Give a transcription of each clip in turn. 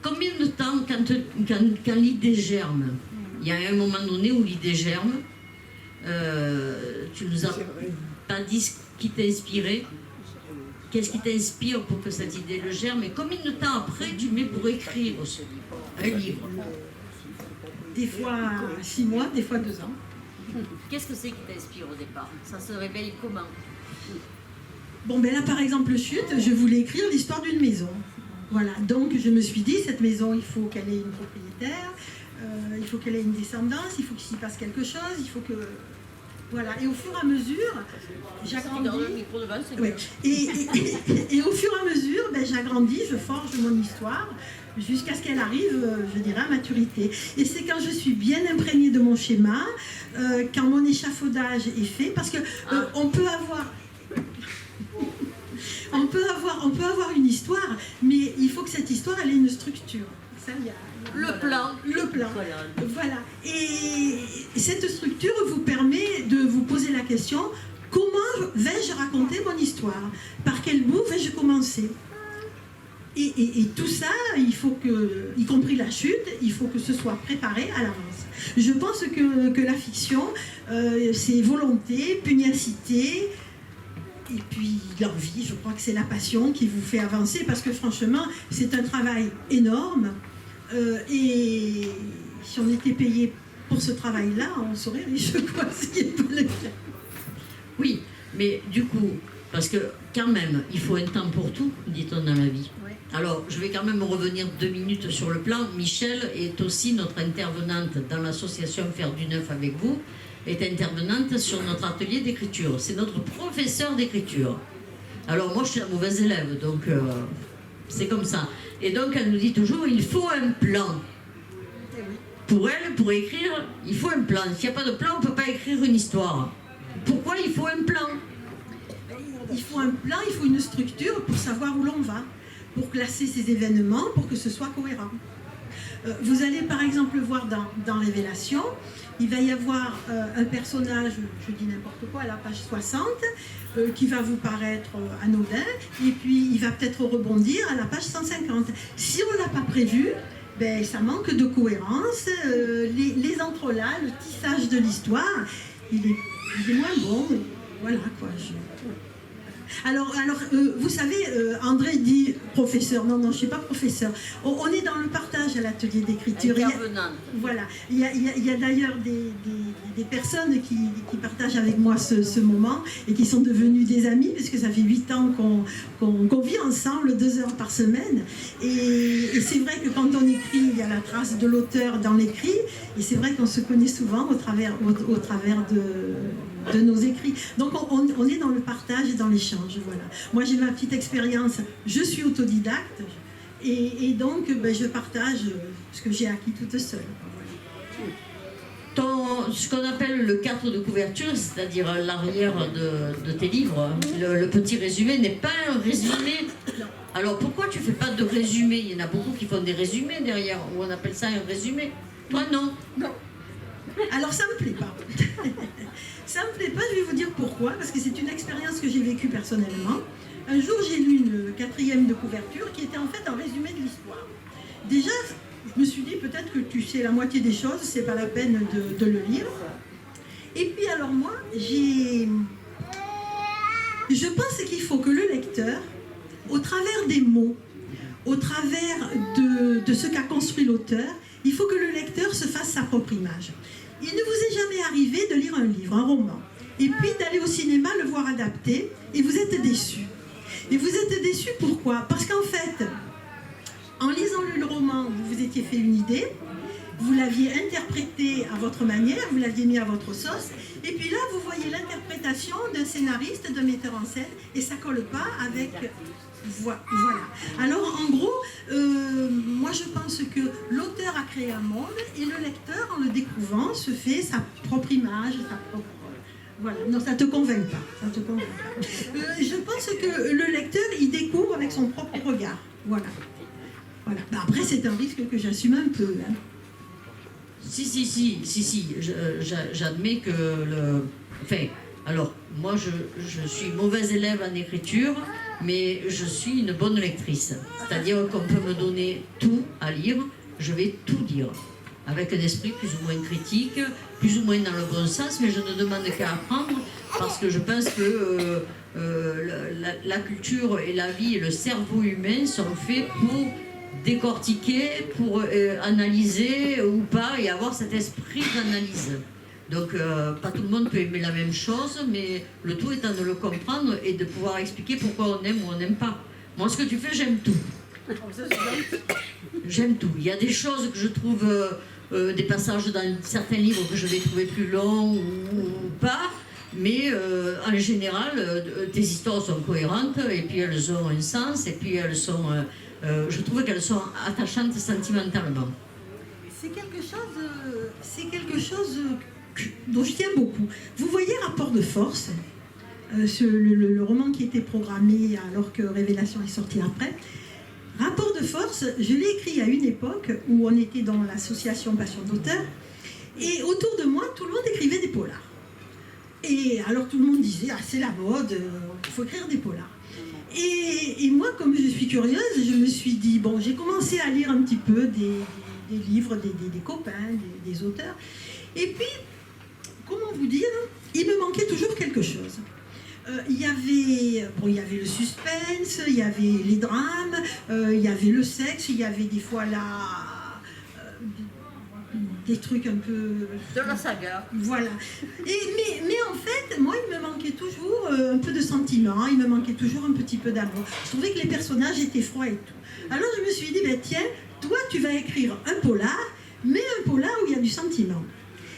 combien de temps, quand l'idée germe, il y a un moment donné où l'idée germe, tu nous as pas dit ce qui t'a inspiré. Qu'est-ce qui t'inspire pour que cette idée le germe? Et combien de temps après tu mets pour écrire un livre? Des fois 6 mois, des fois 2 ans. Qu'est-ce que c'est qui t'inspire au départ? Ça se réveille comment? Bon, ben là, par exemple, Chute, je voulais écrire l'histoire d'une maison. Voilà, donc je me suis dit, cette maison, il faut qu'elle ait une propriétaire, il faut qu'elle ait une descendance, il faut qu'il s'y passe quelque chose, il faut que... Voilà, et au fur et à mesure, j'agrandis. Ouais. Et au fur et à mesure, ben, j'agrandis, je forge mon histoire, jusqu'à ce qu'elle arrive, je dirais, à maturité. Et c'est quand je suis bien imprégnée de mon schéma, quand mon échafaudage est fait, parce que on peut avoir une histoire, mais il faut que cette histoire, elle ait une structure. Ça, il y a le plan. Voilà. Et cette structure vous permet de vous poser la question, comment vais-je raconter mon histoire? Par quel bout vais-je commencer? Et tout ça, il faut que, y compris la chute, il faut que ce soit préparé à l'avance. Je pense que la fiction, c'est volonté, pugnacité, et puis l'envie. Je crois que c'est la passion qui vous fait avancer, parce que franchement, c'est un travail énorme. Et si on était payé pour ce travail-là, on serait riche, quoi, ce qui n'est pas le cas. Oui, mais du coup, parce que quand même, il faut un temps pour tout, dit-on dans la vie. Ouais. Alors, je vais quand même revenir 2 minutes sur le plan. Michel est aussi notre intervenante dans l'association Faire du Neuf avec vous, est intervenante sur notre atelier d'écriture. C'est notre professeur d'écriture. Alors moi, je suis la mauvaise élève, donc c'est comme ça. Et donc, elle nous dit toujours, il faut un plan. Pour elle, pour écrire, il faut un plan. S'il n'y a pas de plan, on ne peut pas écrire une histoire. Pourquoi il faut un plan? Il faut un plan, il faut une structure pour savoir où l'on va, pour classer ces événements, pour que ce soit cohérent. Vous allez par exemple voir dans Révélation, il va y avoir un personnage, je dis n'importe quoi, à la page 60, qui va vous paraître anodin, et puis il va peut-être rebondir à la page 150. Si on ne l'a pas prévu, ben, ça manque de cohérence, les entrelacs, le tissage de l'histoire, il est moins bon, voilà quoi. Alors vous savez, André dit professeur. Non, je ne suis pas professeur. On est dans le partage à l'atelier d'écriture. Voilà. Il y a d'ailleurs des personnes qui partagent avec moi ce moment et qui sont devenues des amis, puisque ça fait 8 ans qu'on vit ensemble 2 heures par semaine. Et c'est vrai que quand on écrit, il y a la trace de l'auteur dans l'écrit. Et c'est vrai qu'on se connaît souvent au travers de nos écrits. Donc on est dans le partage et dans l'échange. Voilà. Moi j'ai ma petite expérience, je suis autodidacte et donc ben, je partage ce que j'ai acquis toute seule. Voilà. Ce qu'on appelle le cadre de couverture, c'est-à-dire l'arrière de tes livres, le petit résumé n'est pas un résumé. Alors pourquoi tu ne fais pas de résumé? Il y en a beaucoup qui font des résumés derrière, ou on appelle ça un résumé. Toi non? Non. Alors ça me plaît pas. Ça me plaît pas, je vais vous dire pourquoi, parce que c'est une expérience que j'ai vécue personnellement. Un jour, j'ai lu une 4e de couverture qui était en fait un résumé de l'histoire. Déjà, je me suis dit peut-être que tu sais la moitié des choses, c'est pas la peine de le lire. Et puis alors moi, je pense qu'il faut que le lecteur, au travers des mots, au travers de ce qu'a construit l'auteur, il faut que le lecteur se fasse sa propre image. Il ne vous est jamais arrivé de lire un livre, un roman, et puis d'aller au cinéma le voir adapté, et vous êtes déçu. Et vous êtes déçu pourquoi? Parce qu'en fait, en lisant le roman, vous vous étiez fait une idée, vous l'aviez interprété à votre manière, vous l'aviez mis à votre sauce, et puis là, vous voyez l'interprétation d'un scénariste, d'un metteur en scène, et ça ne colle pas avec... Voilà. Alors, en gros, moi je pense que l'auteur a créé un monde, et le lecteur, en le découvrant, se fait sa propre image, sa propre... Voilà. Non, ça ne te convainc pas. Ça te convainc pas. Je pense que le lecteur, il découvre avec son propre regard. Voilà. Ben, après, c'est un risque que j'assume un peu. Hein. Si, j'admets que le... Enfin, alors, moi, je suis mauvaise élève en écriture, mais je suis une bonne lectrice. C'est-à-dire qu'on peut me donner tout à lire, je vais tout lire. Avec un esprit plus ou moins critique, plus ou moins dans le bon sens, mais je ne demande qu'à apprendre, parce que je pense que la culture et la vie et le cerveau humain sont faits pour décortiquer, pour analyser ou pas, et avoir cet esprit d'analyse. Donc, pas tout le monde peut aimer la même chose, mais le tout étant de le comprendre et de pouvoir expliquer pourquoi on aime ou on n'aime pas. Moi, ce que tu fais, j'aime tout. J'aime tout. Il y a des choses que je trouve, des passages dans certains livres que je vais trouver plus longs ou pas, mais en général, tes histoires sont cohérentes, et puis elles ont un sens, et puis elles sont, je trouve qu'elles sont attachantes sentimentalement. C'est quelque chose dont je tiens beaucoup. Vous voyez Rapport de force, le roman qui était programmé alors que Révélation est sorti après. Rapport de force, je l'ai écrit à une époque où on était dans l'association Passion d'auteur, et autour de moi, tout le monde écrivait des polars. Et alors tout le monde disait, ah c'est la mode, il faut écrire des polars. Et moi, comme je suis curieuse, je me suis dit, bon, j'ai commencé à lire un petit peu des livres des copains, des auteurs. Et puis, comment vous dire, il me manquait toujours quelque chose. Il y avait le suspense, il y avait les drames, il y avait le sexe, il y avait des fois des trucs un peu... De la saga. Voilà. Mais en fait, moi, il me manquait toujours un peu de sentiment, il me manquait toujours un petit peu d'amour. Je trouvais que les personnages étaient froids et tout. Alors je me suis dit, ben, tiens, toi, tu vas écrire un polar, mais un polar où il y a du sentiment.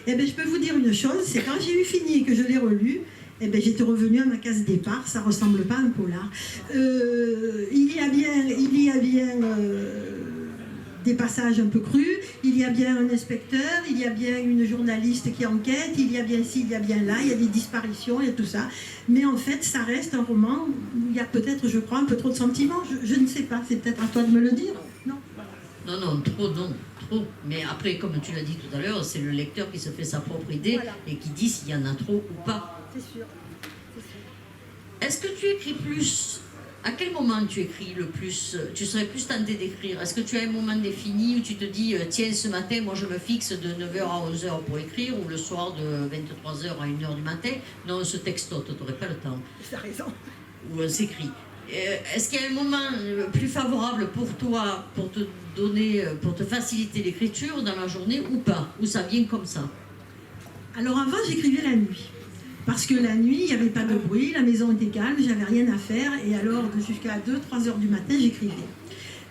Eh bien, je peux vous dire une chose, c'est quand j'ai eu fini et que je l'ai relu, eh bien, j'étais revenue à ma case départ, ça ne ressemble pas à un polar. Il y a bien des passages un peu crus, il y a bien un inspecteur, il y a bien une journaliste qui enquête, il y a bien ci, il y a bien là, il y a des disparitions, il y a tout ça. Mais en fait, ça reste un roman où il y a peut-être, je crois, un peu trop de sentiments. Je ne sais pas, c'est peut-être à toi de me le dire. Non. Non, trop. Mais après, comme tu l'as dit tout à l'heure, c'est le lecteur qui se fait sa propre idée, voilà, et qui dit s'il y en a trop ou pas. C'est sûr. Est-ce que tu écris plus? À quel moment tu écris le plus? Tu serais plus tenté d'écrire? Est-ce que tu as un moment défini où tu te dis tiens, ce matin, moi je me fixe de 9h à 11h pour écrire, ou le soir de 23h à 1h du matin? Non, on se textote, tu n'aurais pas le temps. Tu as raison. Ou on s'écrit. Est-ce qu'il y a un moment plus favorable pour toi, pour te donner, pour te faciliter l'écriture dans la journée ou pas? Ou ça vient comme ça? Alors avant, j'écrivais la nuit. Parce que la nuit, il n'y avait pas de bruit, la maison était calme, j'avais rien à faire, et alors jusqu'à 2-3 heures du matin, j'écrivais.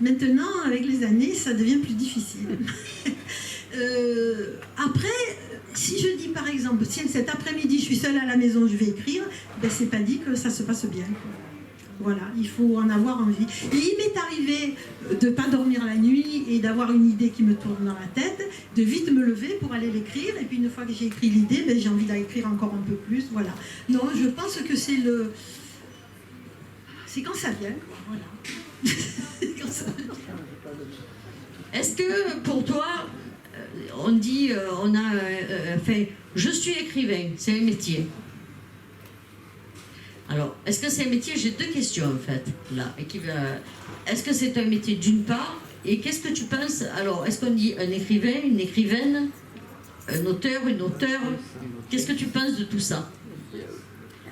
Maintenant, avec les années, ça devient plus difficile. Après, si je dis par exemple, si cet après-midi je suis seule à la maison, je vais écrire, ben c'est pas dit que ça se passe bien, quoi. Voilà, il faut en avoir envie. Et il m'est arrivé de ne pas dormir la nuit et d'avoir une idée qui me tourne dans la tête, de vite me lever pour aller l'écrire, et puis une fois que j'ai écrit l'idée, ben, j'ai envie d'écrire encore un peu plus, voilà. Non, je pense que c'est quand ça vient, quoi, voilà. Quand ça vient. Est-ce que pour toi, on dit, je suis écrivain, c'est un métier? Alors, est-ce que c'est un métier? J'ai deux questions en fait, là. Est-ce que c'est un métier d'une part? Et qu'est-ce que tu penses? Alors, est-ce qu'on dit un écrivain, une écrivaine, un auteur, une auteure? Qu'est-ce que tu penses de tout ça?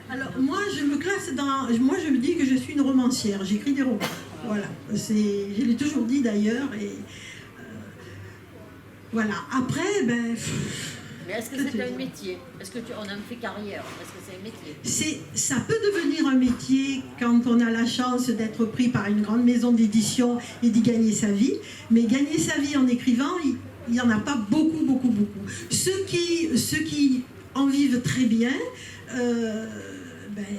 Alors, moi, je me classe moi, je me dis que je suis une romancière. J'écris des romans. Voilà. Je l'ai toujours dit d'ailleurs. Et voilà. Après, ben... Mais est-ce que c'est un métier? Est-ce qu'on en fait carrière? Est-ce que c'est un métier? Ça peut devenir un métier quand on a la chance d'être pris par une grande maison d'édition et d'y gagner sa vie. Mais gagner sa vie en écrivant, il n'y en a pas beaucoup. Ceux qui en vivent très bien,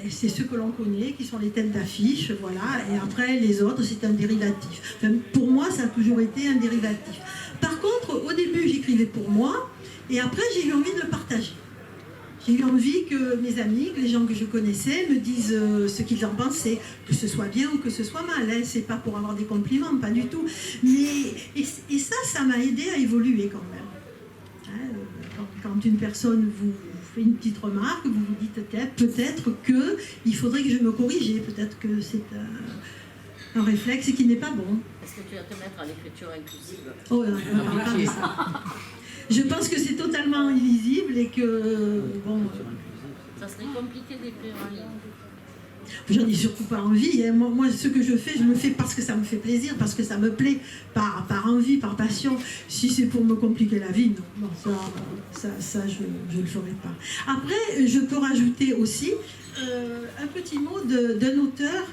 c'est ceux que l'on connaît, qui sont les têtes d'affiche, voilà. Et après, les autres, c'est un dérivatif. Enfin, pour moi, ça a toujours été un dérivatif. Par contre, au début, j'écrivais pour moi. Et après, j'ai eu envie de le partager. J'ai eu envie que mes amis, que les gens que je connaissais me disent ce qu'ils en pensaient, que ce soit bien ou que ce soit mal. Hein. C'est pas pour avoir des compliments, pas du tout. Et ça m'a aidé à évoluer quand même. Hein, quand une personne vous fait une petite remarque, vous vous dites peut-être qu'il faudrait que je me corrige, peut-être que c'est un réflexe qui n'est pas bon. Est-ce que tu vas te mettre à l'écriture inclusive? Oh, non, on parle de ça. Je pense que c'est totalement illisible et que, bon... Ça serait compliqué d'écrire un livre. J'en ai surtout pas envie. Hein. Moi, ce que je fais, je le fais parce que ça me fait plaisir, parce que ça me plaît, par envie, par passion. Si c'est pour me compliquer la vie, non, ça je ne le ferai pas. Après, je peux rajouter aussi un petit mot d'un auteur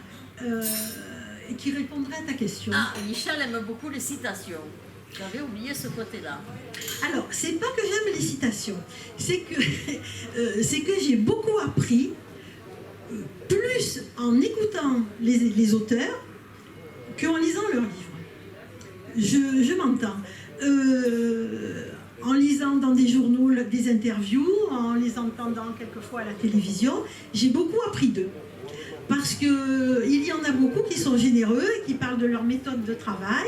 qui répondrait à ta question. Ah, Michel aime beaucoup les citations. J'avais oublié ce côté-là. Alors, c'est pas que j'aime les citations, c'est que j'ai beaucoup appris, plus en écoutant les auteurs qu'en lisant leurs livres. Je m'entends. En lisant dans des journaux des interviews, en les entendant quelquefois à la télévision, j'ai beaucoup appris d'eux. Parce qu'il y en a beaucoup qui sont généreux, qui parlent de leur méthode de travail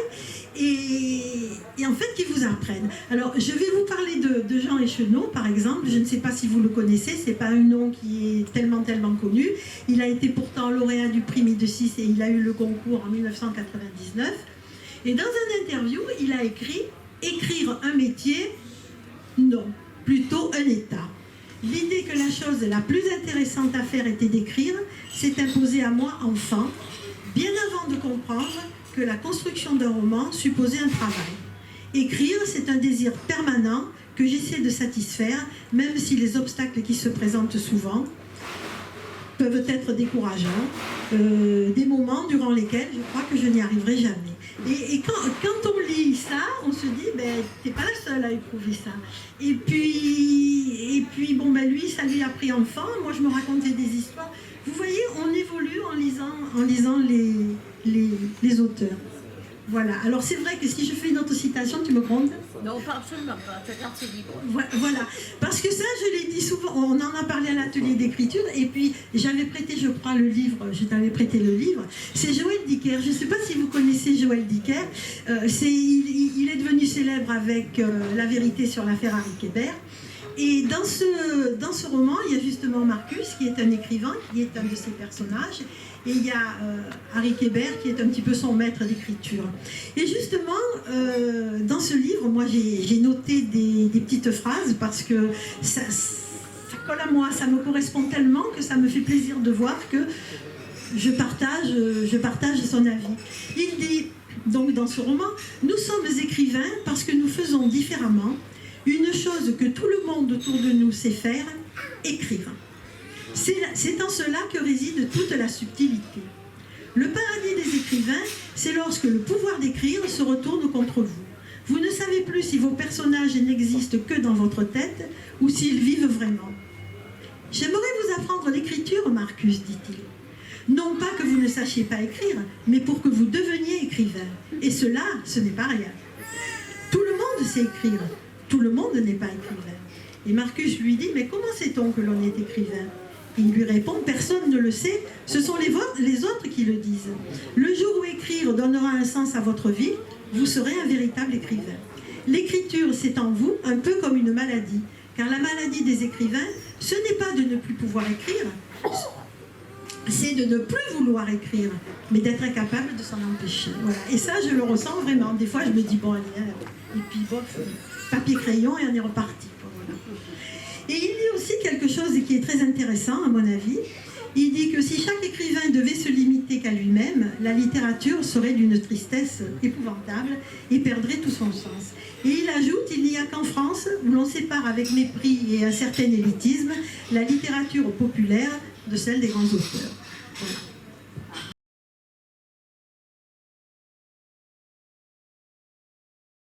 et en fait qui vous apprennent. Alors je vais vous parler de Jean Echenot par exemple, je ne sais pas si vous le connaissez, c'est pas un nom qui est tellement connu. Il a été pourtant lauréat du prix Médicis et il a eu le concours en 1999. Et dans un interview, il a écrit « Écrire un métier, non, plutôt un état ». L'idée que la chose la plus intéressante à faire était d'écrire s'est imposée à moi enfant, bien avant de comprendre que la construction d'un roman supposait un travail. Écrire, c'est un désir permanent que j'essaie de satisfaire, même si les obstacles qui se présentent souvent peuvent être décourageants, des moments durant lesquels je crois que je n'y arriverai jamais. Et quand on lit ça, on se dit, ben, t'es pas la seule à éprouver ça. Et puis bon, ben, lui, ça lui a pris enfant, moi je me racontais des histoires. Vous voyez, on évolue en lisant les auteurs. Voilà, alors c'est vrai que si je fais une autre citation, tu me grondes? Non, pas absolument pas, tu regardes, c'est libre. Voilà, parce que ça, je l'ai dit souvent, on en a parlé à l'atelier d'écriture, et puis j'avais prêté, je crois, le livre, je t'avais prêté le livre, c'est Joël Dicker, je ne sais pas si vous connaissez Joël Dicker, il est devenu célèbre avec La vérité sur l'affaire Harry Kéber, et dans ce roman, il y a justement Marcus, qui est un écrivain, qui est un de ses personnages, et il y a Harry Kéber, qui est un petit peu son maître d'écriture. Et justement, dans ce livre, moi j'ai noté des petites phrases, parce que ça colle à moi, ça me correspond tellement que ça me fait plaisir de voir que je partage son avis. Il dit, donc dans ce roman, « Nous sommes écrivains parce que nous faisons différemment une chose que tout le monde autour de nous sait faire, écrire. C'est en cela que réside toute la subtilité. Le paradis des écrivains, c'est lorsque le pouvoir d'écrire se retourne contre vous. Vous ne savez plus si vos personnages n'existent que dans votre tête ou s'ils vivent vraiment. J'aimerais vous apprendre l'écriture, Marcus, dit-il. Non pas que vous ne sachiez pas écrire, mais pour que vous deveniez écrivain. Et cela, ce n'est pas rien. Tout le monde sait écrire. Tout le monde n'est pas écrivain. Et Marcus lui dit, mais comment sait-on que l'on est écrivain? Il lui répond, personne ne le sait, ce sont les autres qui le disent. Le jour où écrire donnera un sens à votre vie, vous serez un véritable écrivain. L'écriture, c'est en vous un peu comme une maladie, car la maladie des écrivains, ce n'est pas de ne plus pouvoir écrire, c'est de ne plus vouloir écrire, mais d'être incapable de s'en empêcher. Voilà. Et ça, je le ressens vraiment. Des fois, je me dis, bon, allez, et puis bof, papier-crayon, et on est reparti. Voilà. Et il dit aussi quelque chose qui est très intéressant, à mon avis. Il dit que si chaque écrivain devait se limiter qu'à lui-même, la littérature serait d'une tristesse épouvantable et perdrait tout son sens. Et il ajoute, il n'y a qu'en France, où l'on sépare avec mépris et un certain élitisme la littérature populaire de celle des grands auteurs. Voilà.